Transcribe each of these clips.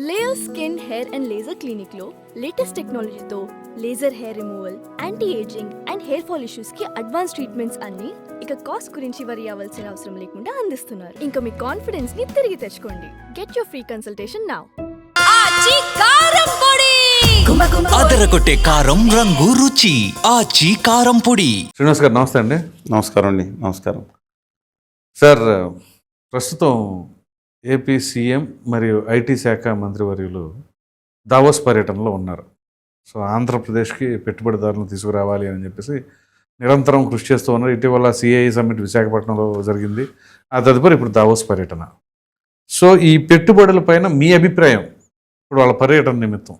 Layer skin hair and laser clinic లో latest టెక్నాలజీతో laser hair removal, anti ageing and hair fall issues కి advance treatments అన్ని ఇక cost గురించి వరి అవ్వాల్సిన అవసరం లేకుండా అందిస్తున్నారు. ఇంకా మీ కాన్ఫిడెన్స్ ని తిరిగి తెచ్చుకోండి. Get your free consultation now. అదరగొట్టే కారం రంగు రుచి ఆచి కారం పొడి. శ్రీనివాస్ గారు నమస్తే అండి. నమస్కారం అండి. నమస్కారం సార్, ప్రస్తుతం ఏపీ సీఎం మరియు ఐటీ శాఖ మంత్రివర్యులు దావోస్ పర్యటనలో ఉన్నారు. సో ఆంధ్రప్రదేశ్కి పెట్టుబడిదారులను తీసుకురావాలి అని చెప్పేసి నిరంతరం కృషి చేస్తూ ఉన్నారు. ఇటీవల సిఐఐ సమ్మిట్ విశాఖపట్నంలో జరిగింది. ఆ తదుపరి ఇప్పుడు దావోస్ పర్యటన. సో ఈ పెట్టుబడుల పైన మీ అభిప్రాయం ఇప్పుడు వాళ్ళ పర్యటన నిమిత్తం?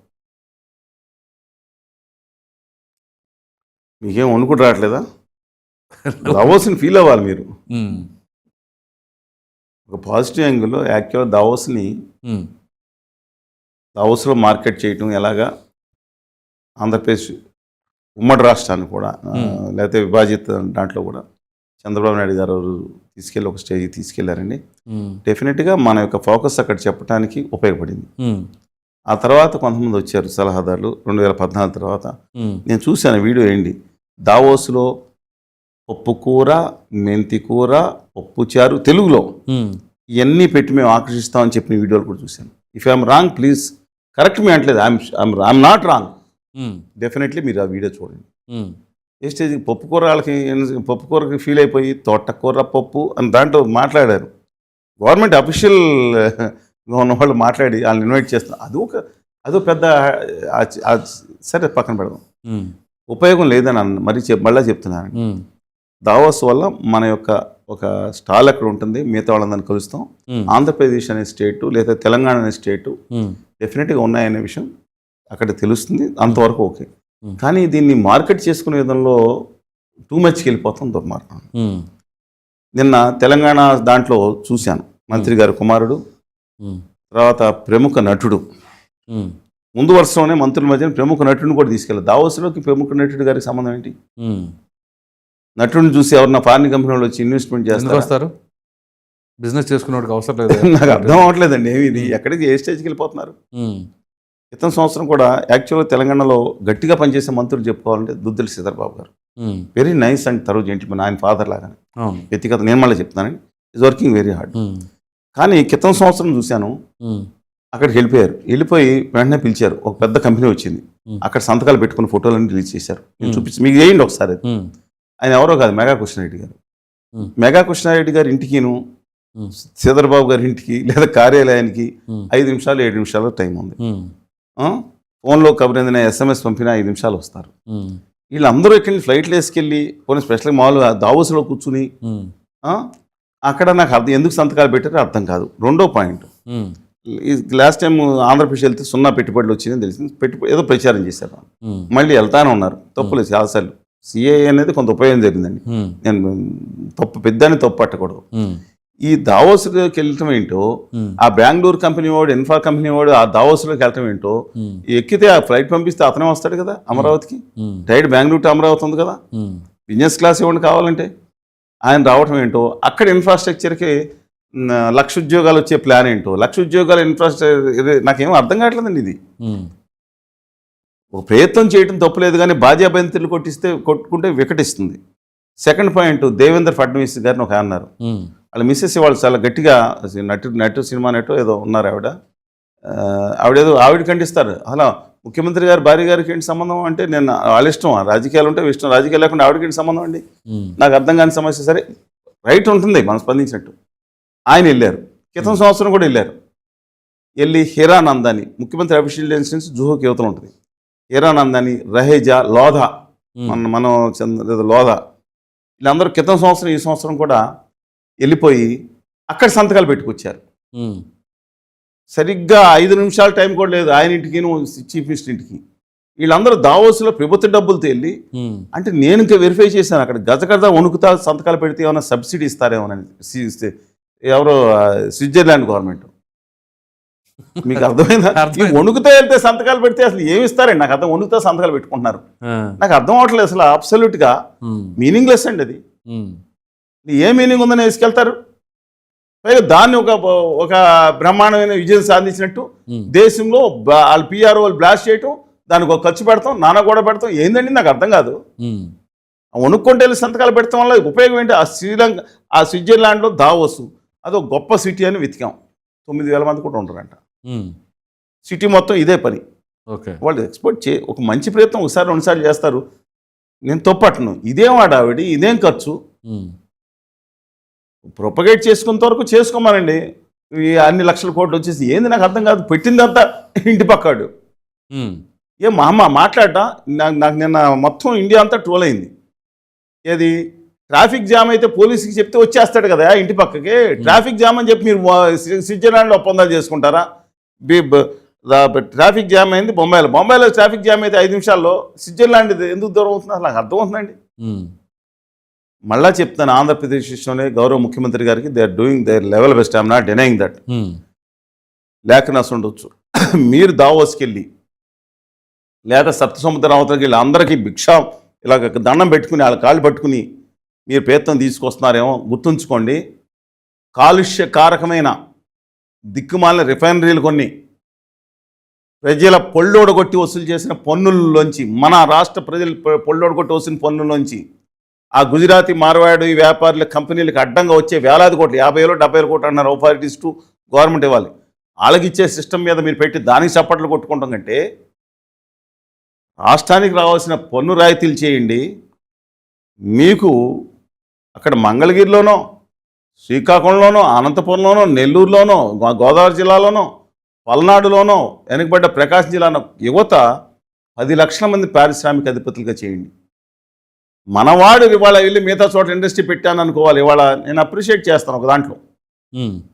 మీకేం వణుకుడు రావట్లేదా? దావోస్ని ఫీల్ అవ్వాలి మీరు. ఒక పాజిటివ్ యాంగిల్లో యాక్చువల్ దావోస్లో మార్కెట్ చేయటం ఎలాగా ఆంధ్రప్రదేశ్ ఉమ్మడి రాష్ట్రాన్ని కూడా లేకపోతే విభాజిత దాంట్లో కూడా చంద్రబాబు నాయుడు గారు తీసుకెళ్ళి ఒక స్టేజ్కి తీసుకెళ్లారండి. డెఫినెట్గా మన యొక్క ఫోకస్ అక్కడ చెప్పడానికి ఉపయోగపడింది. ఆ తర్వాత కొంతమంది వచ్చారు సలహాదారులు 2014 తర్వాత. నేను చూశాను వీడియో ఏంటి, దావోస్లో పప్పు కూర, మెంతి కూర, పప్పు చారు తెలుగులో ఇవన్నీ పెట్టి మేము ఆకర్షిస్తామని చెప్పిన వీడియోలు కూడా చూశాను. If I'm wrong please correct me అంటలేదు. I'm not wrong. డెఫినెట్లీ మీరు ఆ వీడియో చూడండి. ఏ స్టేజ్ పప్పు కూర వాళ్ళకి పప్పు కూరకి ఫీల్ అయిపోయి తోటకూర పప్పు అని దాంట్లో మాట్లాడారు. గవర్నమెంట్ అఫీషియల్గా ఉన్న వాళ్ళు మాట్లాడి వాళ్ళని ఇన్వైట్ చేస్తున్నారు. అదో పెద్ద సరే పక్కన పెడదాం. ఉపయోగం లేదని మళ్ళీ చెప్తున్నాను. దావోస్ వల్ల మన యొక్క ఒక స్టాల్ అక్కడ ఉంటుంది, మిగతా వాళ్ళందరినీ కలుస్తాం. ఆంధ్రప్రదేశ్ అనే స్టేటు లేదా తెలంగాణ అనే స్టేటు డెఫినెట్గా ఉన్నాయనే విషయం అక్కడ తెలుస్తుంది. అంతవరకు ఓకే. కానీ దీన్ని మార్కెట్ చేసుకునే విధంలో టూ మచ్కి వెళ్ళిపోతాం దుర్మార్గం. నిన్న తెలంగాణ దాంట్లో చూశాను, మంత్రి గారి కుమారుడు, తర్వాత ప్రముఖ నటుడు, ముందు వరుసలోనే మంత్రుల మధ్యన ప్రముఖ నటుడిని కూడా తీసుకెళ్ళారు. దావోస్లోకి ప్రముఖ నటుడు గారికి సంబంధం ఏంటి? నటుడిని చూసి ఎవరన్నా ఫారిన్ కంపెనీలో వచ్చి ఇన్వెస్ట్మెంట్ చేస్తారు? బిజినెస్ చేసుకునేవాడికి అవసరం లేదు. నాకు అర్థం అవ్వట్లేదండి ఇది ఎక్కడికి ఏ స్టేజ్కి వెళ్ళిపోతున్నారు. క్రితం సంవత్సరం కూడా యాక్చువల్గా తెలంగాణలో గట్టిగా పనిచేసే మంత్రులు చెప్పుకోవాలంటే దుద్దిల శ్రీధర్ బాబు గారు. వెరీ నైస్ అండ్ తరువు జెంటిల్మెన్. ఆయన ఫాదర్ లాగానే వ్యక్తిగత, నేను మళ్ళీ చెప్తానండి, ఈజ్ వర్కింగ్ వెరీ హార్డ్. కానీ క్రితం సంవత్సరం చూశాను, అక్కడికి వెళ్ళిపోయి వెంటనే పిలిచారు. ఒక పెద్ద కంపెనీ వచ్చింది, అక్కడ సంతకాలు పెట్టుకుని ఫోటోలన్నీ రిలీజ్ చేశారు. నేను చూపించి మీకు వేయండి ఒకసారి. ఆయన ఎవరో కాదు, మెగా కృష్ణారెడ్డి గారు. మెగా కృష్ణారెడ్డి గారి ఇంటికిను శ్రీధర్బాబు గారి ఇంటికి లేదా కార్యాలయానికి 5 నిమిషాలు 7 నిమిషాలు టైం ఉంది. ఫోన్లో కబురేందిన SMS పంపినా 5 నిమిషాలు వస్తారు. వీళ్ళందరూ ఇక్కడి ఫ్లైట్లు వేసుకెళ్ళి కొన్ని స్పెషల్గా మామూలుగా దావోస్లో కూర్చుని అక్కడ నాకు ఎందుకు సంతకాలు పెట్టారో అర్థం కాదు. రెండో పాయింట్, లాస్ట్ టైం ఆంధ్రప్రదేశ్ వెళ్తే 0 పెట్టుబడులు వచ్చిందని తెలిసింది. ఏదో ప్రచారం చేశారు, మళ్ళీ వెళ్తానే ఉన్నారు. తప్పులేదు చాలాసార్లు. సిఐఏ అనేది కొంత ఉపయోగం జరిగిందండి. నేను తప్పు పట్టకూడదు. ఈ దావోస్లోకి వెళ్ళటం ఏంటో, ఆ బెంగళూరు కంపెనీ వాడు, ఇన్ఫా కంపెనీ వాడు ఆ దావోస్లోకి వెళ్ళటం ఏంటో, ఎక్కితే ఆ ఫ్లైట్ పంపిస్తే అతనే వస్తాడు కదా అమరావతికి. డైరెక్ట్ బెంగళూరు టు అమరావతి ఉంది కదా, బిజినెస్ క్లాస్ ఇవ్వండి కావాలంటే. ఆయన రావటం ఏంటో, అక్కడ ఇన్ఫ్రాస్ట్రక్చర్కి 1,00,000 ఉద్యోగాలు వచ్చే ప్లాన్ ఏంటో, 1,00,000 ఉద్యోగాల ఇన్ఫ్రాస్ట్రక్చర్ నాకేం అర్థం కావట్లేదండి. ఇది ఒక ప్రయత్నం చేయడం తప్పులేదు, కానీ బాధ్యాబంతులు కొట్టుకుంటే వికటిస్తుంది. సెకండ్ పాయింట్, దేవేంద్ర ఫడ్నవీస్ గారిని ఒక అన్నారు. వాళ్ళ మిస్సెస్ వాళ్ళు చాలా గట్టిగా నటు సినిమా నటు ఏదో ఉన్నారు. ఆవిడ ఖండిస్తారు. అలా ముఖ్యమంత్రి గారు భార్య గారికి ఏంటి సంబంధం అంటే, నేను వాళ్ళ ఇష్టం, రాజకీయాలు ఉంటే ఇష్టం, రాజకీయాలు లేకుండా ఆవిడకి ఏంటి సంబంధం అండి? నాకు అర్థం కాని సమస్య. సరే రైట్ ఉంటుంది మనం స్పందించినట్టు. ఆయన వెళ్ళారు, క్రితం సంవత్సరం కూడా వెళ్ళి హీరానందాని, ముఖ్యమంత్రి అఫీషియల్ రెసిడెన్స్ జుహూకి యువతలు ఉంటుంది, హీరానందాని, రహేజా, లోధా, లోధా, వీళ్ళందరూ క్రితం సంవత్సరం ఈ సంవత్సరం కూడా వెళ్ళిపోయి అక్కడ సంతకాలు పెట్టుకొచ్చారు. సరిగ్గా 5 నిమిషాల టైం కూడా లేదు ఆయన ఇంటికి, చీఫ్ మినిస్టర్ ఇంటికి. వీళ్ళందరూ దావోస్లో ప్రభుత్వ డబ్బులతో వెళ్ళి, అంటే నేను ఇంకా వెరిఫై చేశాను, అక్కడ గజగజ వణుకుతా సంతకాలు పెడితే ఏమైనా సబ్సిడీ ఇస్తారేమోనని. ఎవరో స్విట్జర్లాండ్ గవర్నమెంట్. మీకు అర్థమైందా? వణుకుతా వెళ్తే సంతకాలు పెడితే అసలు ఏమి ఇస్తారండి? నాకు అర్థం, వణుకుతా సంతకాలు పెట్టుకుంటున్నారు. నాకు అర్థం అవట్లేదు అసలు. అబ్సల్యూట్గా మీనింగ్లెస్ అండి అది. ఏ మీనింగ్ ఉందని వేసుకెళ్తారు? పైగా దాన్ని ఒక బ్రహ్మాండమైన విజయం సాధించినట్టు దేశంలో వాళ్ళ పిఆర్ఓ బ్లాస్ట్ చేయటం, దానికి ఒక ఖర్చు పెడతాం, నానా కూడా పెడతాం. ఏందండి నాకు అర్థం కాదు. వణుక్కుంటే వెళ్ళి సంతకాలు పెడతాం వల్ల ఉపయోగం ఏంటి? ఆ స్విట్జర్లాండ్లో దావోస్ అదొక గొప్ప సిటీ అని వెతికాం. 9,000 మంది కూడా ఉంటారంట. సిటీ మొత్తం ఇదే పని. ఓకే, వాళ్ళు ఎక్స్పోర్ట్ ఒక మంచి ప్రయత్నం ఒకసారి 2 సార్లు చేస్తారు. నేను తప్పట్ను. ఇదేం ఆడావిడి, ఇదేం ఖర్చు? ప్రొపగేట్ చేసుకున్నంత వరకు చేసుకోమనండి. ఈ అన్ని లక్షల కోట్లు వచ్చేసి ఏంది నాకు అర్థం కాదు. పెట్టిందంతా ఇంటి పక్కాడు. ఏ మా అమ్మ మాట్లాడటా నాకు నిన్న మొత్తం ఇండియా అంతా ట్రోల్ అయింది. ఏది ట్రాఫిక్ జామ్ అయితే పోలీసుకి చెప్తే వచ్చేస్తాడు కదా ఇంటి పక్కకి. ట్రాఫిక్ జామ్ అని చెప్పి మీరు స్విట్జర్లాండ్లో ఒప్పందాలు చేసుకుంటారా? ట్రాఫిక్ జామ్ అయింది బొంబాయిలో ట్రాఫిక్ జామ్ అయితే 5 నిమిషాల్లో, స్విట్జర్లాండ్ ఎందుకు దూరం అవుతుంది? అసలు నాకు అర్థమవుతుందండి. మళ్ళా చెప్తాను, ఆంధ్రప్రదేశ్ విషయంలో గౌరవ ముఖ్యమంత్రి గారికి they are doing their level best. I'm not denying that. లేకనాస్ ఉండొచ్చు. మీరు దావోస్కి వెళ్ళి లేదా సప్త సముద్ర అవతలకి వెళ్ళి అందరికీ భిక్ష ఇలాగ దండం పెట్టుకుని వాళ్ళ కాళ్ళు పట్టుకుని మీరు ప్రయత్నం తీసుకొస్తున్నారేమో గుర్తుంచుకోండి. కాలుష్యకారకమైన దిక్కుమాలిన రిఫైనరీలు కొన్ని ప్రజల పొళ్ళోడగొట్టి వసూలు చేసిన పన్నుల్లోంచి, మన రాష్ట్ర ప్రజలు పొళ్ళోడగొట్టి వసూలు పన్నుల్లోంచి ఆ గుజరాతీ మార్వాడి వ్యాపారుల కంపెనీలకు అడ్డంగా వచ్చే వేలాది కోట్లు, 50 70 కోట్లు అన్నారు ఆథారిటీస్ టు గవర్నమెంట్ ఇవ్వాలి. వాళ్ళకి ఇచ్చే సిస్టమ్ మీద మీరు పెట్టి దానికి చప్పట్లు కొట్టుకుంటాం కంటే రాష్ట్రానికి రావాల్సిన పన్ను రాయితీలు చేయండి. మీకు అక్కడ మంగళగిరిలోనో, శ్రీకాకుళంలోనో, అనంతపురంలోనో, నెల్లూరులోనో, గోదావరి జిల్లాలోనో, పల్నాడులోనో, వెనుకబడ్డ ప్రకాశం జిల్లాలో యువత 10 లక్షల మంది పారిశ్రామిక అధిపతులుగా చేయండి. మనవాడు ఇవాళ వెళ్ళి మిగతా చోట ఇండస్ట్రీ పెట్టాను అనుకోవాలి. ఇవాళ నేను అప్రిషియేట్ చేస్తాను ఒక దాంట్లో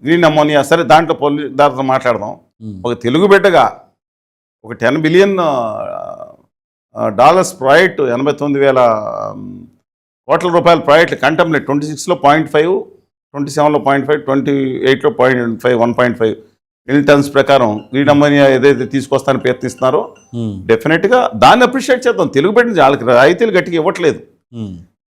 గ్రీన్ అమోనియా. సరే దాంట్లో దాంతో మాట్లాడదాం. ఒక తెలుగు బిడ్డగా ఒక $10 బిలియన్ ప్రాజెక్టు, 89,000 కోట్ల రూపాయల ప్రాజెక్టులు కంటెంప్లేట్ 26లో 0.5, 27లో 0.5, 28లో 0.5, 1.5 మిలియన్ టన్స్ ప్రకారం గ్రీన్ అమోనియా ఏదైతే తీసుకొస్తానని ప్రయత్నిస్తున్నారో డెఫినెట్గా దాన్ని అప్రిషియేట్ చేద్దాం. తెలుగు బిడ్డ వాళ్ళకి రాయితీలు గట్టిగా ఇవ్వట్లేదు.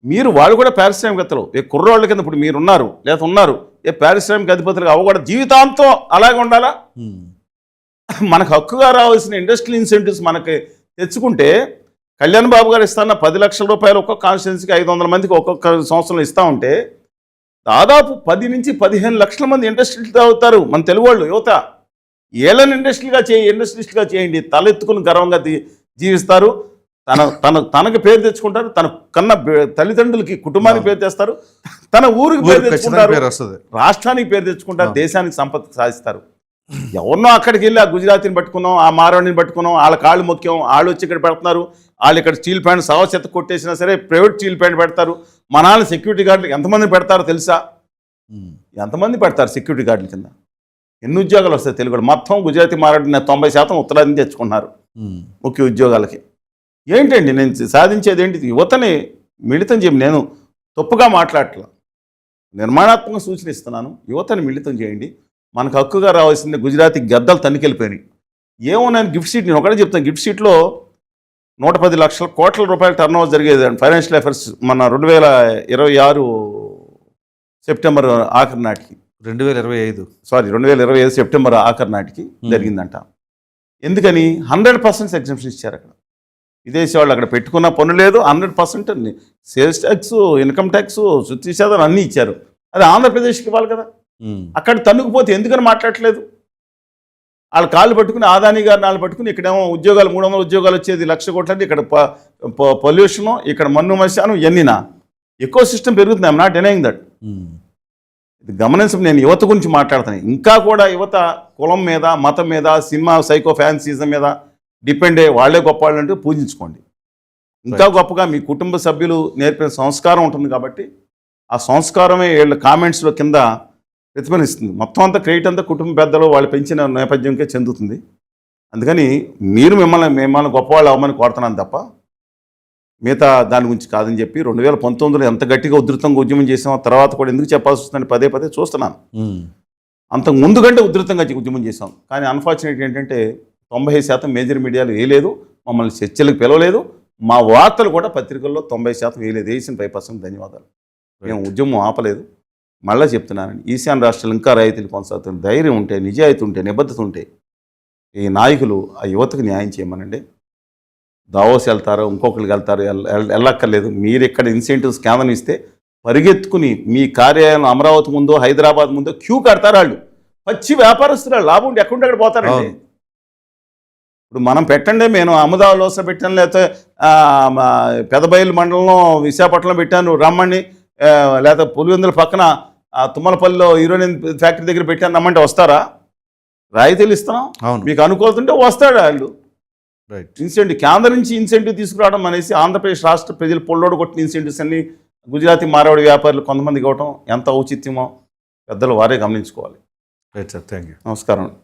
మీరు వాళ్ళు కూడా పారిశ్రామికవేత్తలు, ఏ కుర్రోళ్ళ కింద ఇప్పుడు మీరు ఉన్నారు లేదా ఉన్నారు, ఏ పారిశ్రామిక అధిపతులుగా అవి కూడా జీవితాంతం అలాగే ఉండాలా? మనకు హక్కుగా రావాల్సిన ఇండస్ట్రియల్ ఇన్సెంటివ్స్ మనకి తెచ్చుకుంటే కళ్యాణ్ బాబు గారు ఇస్తాన్న 10 లక్షల రూపాయలు ఒక్కొక్క కాన్స్టిట్యున్సీకి 500 మందికి ఒక్కొక్క సంవత్సరంలో ఇస్తూ ఉంటే దాదాపు 10 నుంచి 15 లక్షల మంది ఇండస్ట్రియలిస్ట్ అవుతారు మన తెలుగు వాళ్ళు యువత. ఏళ్ళని ఇండస్ట్రియలిస్ట్గా చేయండి. తలెత్తుకుని గర్వంగా జీవిస్తారు. తనకు పేరు తెచ్చుకుంటారు. తన కన్న తల్లిదండ్రులకి కుటుంబానికి పేరు తెస్తారు. తన ఊరికి పేరు తెచ్చుకుంటారు. రాష్ట్రానికి పేరు తెచ్చుకుంటారు. దేశానికి సంపత్తి సాధిస్తారు. ఎవరినో అక్కడికి వెళ్ళి ఆ గుజరాతీని పట్టుకున్నాం, ఆ మారవాడిని పట్టుకున్నాం, వాళ్ళ కాళ్ళు ముఖ్యం, వాళ్ళు వచ్చి ఇక్కడ పెడుతున్నారు. వాళ్ళు ఇక్కడ స్టీల్ ప్లాంట్ సావచెత్త కొట్టేసినా సరే ప్రైవేట్ స్టీల్ ప్లాంట్ పెడతారు. మా నాన్న సెక్యూరిటీ గార్డులు ఎంతమంది పెడతారో తెలుసా? ఎంతమంది పెడతారు సెక్యూరిటీ గార్డుల కింద? ఎన్ని ఉద్యోగాలు వస్తాయి తెలుగు? మొత్తం గుజరాతీ మారవాడిని 90% ఉత్తరాది తెచ్చుకున్నారు ముఖ్య ఉద్యోగాలకి. ఏంటండి నేను సాధించేది ఏంటి? యువతని మిళితం చేయండి. నేను తప్పుగా మాట్లాడట్లా, నిర్మాణాత్మక సూచన ఇస్తున్నాను. యువతని మిళితం చేయండి. మనకు హక్కుగా రావాల్సింది గుజరాతీ గద్దలు తనికెళ్ళిపోయినాయి. ఏమో నేను గిఫ్ట్ షీట్, నేను ఒకటే చెప్తాను, గిఫ్ట్ షీట్లో 110 లక్షల కోట్ల రూపాయల టర్న్ ఓవర్ జరిగేది ఫైనాన్షియల్ అఫేర్స్ మన 2026 సెప్టెంబర్ ఆఖరి నాటికి, 2025 సెప్టెంబర్ ఆఖరి నాటికి జరిగిందంట. ఎందుకని? 100% ఎగ్జంప్షన్ ఇచ్చారు. అక్కడ విదేశీ వాళ్ళు అక్కడ పెట్టుకున్న పన్ను లేదు. 100% సేల్స్ ట్యాక్స్, ఇన్కమ్ ట్యాక్స్, శుద్ధి శాతం అన్నీ ఇచ్చారు. అది ఆంధ్రప్రదేశ్కి ఇవ్వాలి కదా. అక్కడ తన్నుకుపోతే ఎందుకని మాట్లాడట్లేదు? వాళ్ళ కాళ్ళు పట్టుకుని ఆదాని గారిని వాళ్ళు పట్టుకుని ఇక్కడేమో ఉద్యోగాలు 300 ఉద్యోగాలు వచ్చేది 1,00,000 కోట్లది. ఇక్కడ పొల్యూషను, ఇక్కడ మన్ను మశాను, ఇవన్నీనా ఎకో సిస్టమ్ పెరుగుతుంది. I'm not denying that. ఇది గమనించం. నేను యువత గురించి మాట్లాడుతాను. ఇంకా కూడా యువత కులం మీద, మతం మీద, సినిమా సైకో ఫ్యాన్సీజం మీద డిపెండ్ అయ్యే వాళ్ళే గొప్ప వాళ్ళు అంటే పూజించుకోండి. ఇంకా గొప్పగా మీ కుటుంబ సభ్యులు నేర్పిన సంస్కారం ఉంటుంది కాబట్టి ఆ సంస్కారమే వీళ్ళ కామెంట్స్లో కింద ప్రతిఫలిస్తుంది. మొత్తం అంతా క్రెడిట్ అంతా కుటుంబ పెద్దలు వాళ్ళు పెంచిన నేపథ్యంకే చెందుతుంది. అందుకని మీరు మిమ్మల్ని గొప్పవాళ్ళు అవ్వమని కోరుతున్నాను తప్ప మిగతా దాని గురించి కాదని చెప్పి 2019లో ఎంత గట్టిగా ఉధృతంగా ఉద్యమం చేసామో తర్వాత కూడా ఎందుకు చెప్పాల్సి వస్తుందని పదే పదే చూస్తున్నాను. అంతకు ముందు కంటే ఉధృతంగా ఉద్యమం చేసాం. కానీ అన్ఫార్చునేట్ ఏంటంటే 90% మేజర్ మీడియాలు వేయలేదు, మమ్మల్ని చర్చలకు పిలవలేదు. మా వార్తలు కూడా పత్రికల్లో 90% వేయలేదు. వేసిన 5% ధన్యవాదాలు. మేము ఉద్యమం ఆపలేదు. మళ్ళీ చెప్తున్నాను, ఈశాన్య రాష్ట్రాలు ఇంకా రైతులు కొనసాగుతున్న ధైర్యం ఉంటే, నిజాయితీ ఉంటే, నిబద్ధత ఉంటే ఈ నాయకులు ఆ యువతకు న్యాయం చేయమనండి. దావోస్ వెళ్తారు, ఇంకొకరికి వెళ్తారు, వెళ్ళక్కర్లేదు. మీరు ఇక్కడ ఇన్సెంటివ్స్ కేంద్రం ఇస్తే పరిగెత్తుకుని మీ కార్యాలయం అమరావతి ముందో హైదరాబాద్ ముందో క్యూ కడతారు. వాళ్ళు పచ్చి వ్యాపారస్తులు, లాభం ఉంటే ఎక్కడుంటే పోతారండి. ఇప్పుడు మనం పెట్టండి, నేను అహ్మదాబాద్లో పెట్టాను, లేకపోతే పెదబయలు మండలంలో విశాఖపట్నంలో పెట్టాను రమ్మని, లేకపోతే పులివెందుల పక్కన తుమ్మలపల్లిలో హీరోయిన్ ఫ్యాక్టరీ దగ్గర పెట్టాను రమ్మంటే వస్తారా? రాయితీలు ఇస్తున్నాం, మీకు అనుకూలత ఉంటే వస్తాడు. వాళ్ళు ఇన్సెంటివ్ కేంద్రం నుంచి ఇన్సెంటివ్ తీసుకురావడం అనేసి ఆంధ్రప్రదేశ్ రాష్ట్ర ప్రజలు పొల్లోడు కొట్టిన ఇన్సెంటివ్స్ అన్ని గుజరాతీ మార్వాడి వ్యాపారులు కొంతమందికి ఇవ్వటం ఎంత ఔచిత్యమో పెద్దలు వారే గమనించుకోవాలి. Right sir, thank you. నమస్కారం.